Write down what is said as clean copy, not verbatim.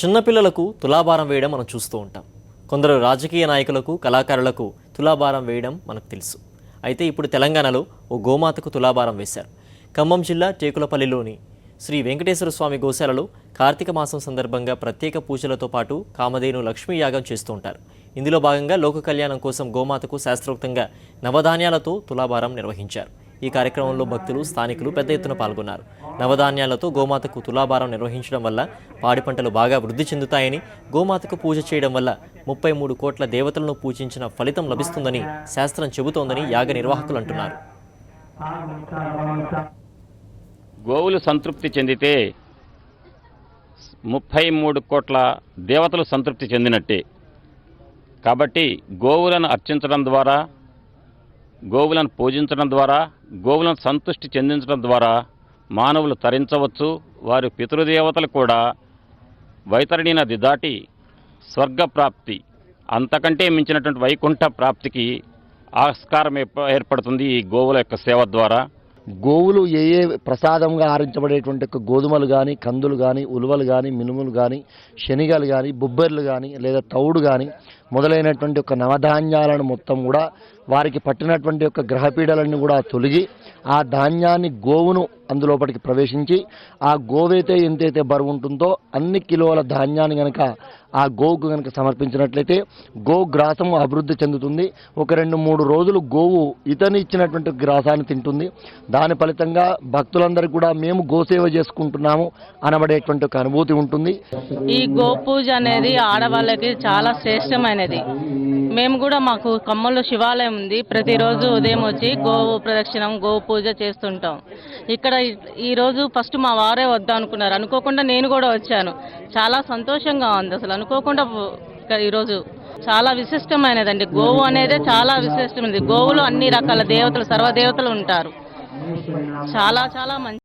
చిన్నపిల్లలకు తులాభారం వేయడం మనం చూస్తూ ఉంటాం. కొందరు రాజకీయ నాయకులకు, కళాకారులకు తులాభారం వేయడం మనకు తెలుసు. అయితే ఇప్పుడు తెలంగాణలో ఓ గోమాతకు తులాభారం వేశారు. ఖమ్మం జిల్లా టేకులపల్లిలోని శ్రీ వెంకటేశ్వర స్వామి గోశాలలో కార్తీక మాసం సందర్భంగా ప్రత్యేక పూజలతో పాటు కామధేను లక్ష్మీ యాగం చేస్తూ ఉంటారు. ఇందులో భాగంగా లోక కళ్యాణం కోసం గోమాతకు శాస్త్రోక్తంగా నవధాన్యాలతో తులాభారం నిర్వహించారు. ఈ కార్యక్రమంలో భక్తులు, స్థానికులు పెద్ద ఎత్తున పాల్గొన్నారు. నవధాన్యాలతో గోమాతకు తులాభారం నిర్వహించడం వల్ల పాడి పంటలు బాగా వృద్ధి చెందుతాయని, గోమాతకు పూజ చేయడం వల్ల 33 కోట్ల దేవతలను పూజించిన ఫలితం లభిస్తుందని శాస్త్రం చెబుతోందని యాగ నిర్వాహకులు అంటున్నారు. గోవులు సంతృప్తి చెందితే 33 కోట్ల దేవతలు సంతృప్తి చెందినట్టే. కాబట్టి గోవులను అర్చించడం ద్వారా, గోవులను పూజించడం ద్వారా, గోవులను సంతృష్టి చెందించడం ద్వారా మానవులు తరించవచ్చు. వారి పితృదేవతలు కూడా వైతరణి నది దాటి స్వర్గప్రాప్తి, అంతకంటే మించినటువంటి వైకుంఠ ప్రాప్తికి ఆస్కారం ఏర్పడుతుంది ఈ గోవుల యొక్క సేవ ద్వారా. గోవులు ఏ ప్రసాదంగా ఆరించబడేటువంటి గోధుమలు కానీ, కందులు కానీ, ఉలువలు కానీ, మినుములు కానీ, శనిగలు కానీ, బొబ్బర్లు కానీ, లేదా తౌడు కానీ మొదలైనటువంటి ఒక నవధాన్యాలను మొత్తం కూడా వారికి పట్టినటువంటి యొక్క గ్రహపీడలన్నీ కూడా తొలగి ఆ ధాన్యాన్ని గోవును అందులోపటికి ప్రవేశించి ఆ గోవైతే ఎంతైతే బరువు ఉంటుందో అన్ని కిలోల ధాన్యాన్ని కనుక ఆ గోవుకు కనుక సమర్పించినట్లయితే గోగ్రాసం అభివృద్ధి చెందుతుంది. ఒక 2-3 రోజులు గోవు ఇతని ఇచ్చినటువంటి గ్రాసాన్ని తింటుంది. దాని ఫలితంగా భక్తులందరికీ కూడా మేము గోసేవ చేసుకుంటున్నాము అనబడేటువంటి ఒక అనుభూతి ఉంటుంది. ఈ గోపూజ అనేది ఆడవాళ్ళకి చాలా శ్రేష్టమైనది. మేము కూడా మాకు ఖమ్మంలో శివాలయం ఉంది. ప్రతిరోజు ఉదయం వచ్చి గోవు ప్రదక్షిణం, గోవు పూజ చేస్తుంటాం. ఇక్కడ ఈరోజు ఫస్ట్ మా వారే వద్దాం అనుకున్నారు. అనుకోకుండా నేను కూడా వచ్చాను. చాలా సంతోషంగా ఉంది. అసలు అనుకోకుండా ఈరోజు చాలా విశిష్టమైనదండి. గోవు అనేది చాలా విశిష్టమైనది. గోవులో అన్ని రకాల దేవతలు, సర్వదేవతలు ఉంటారు. చాలా చాలా మంచి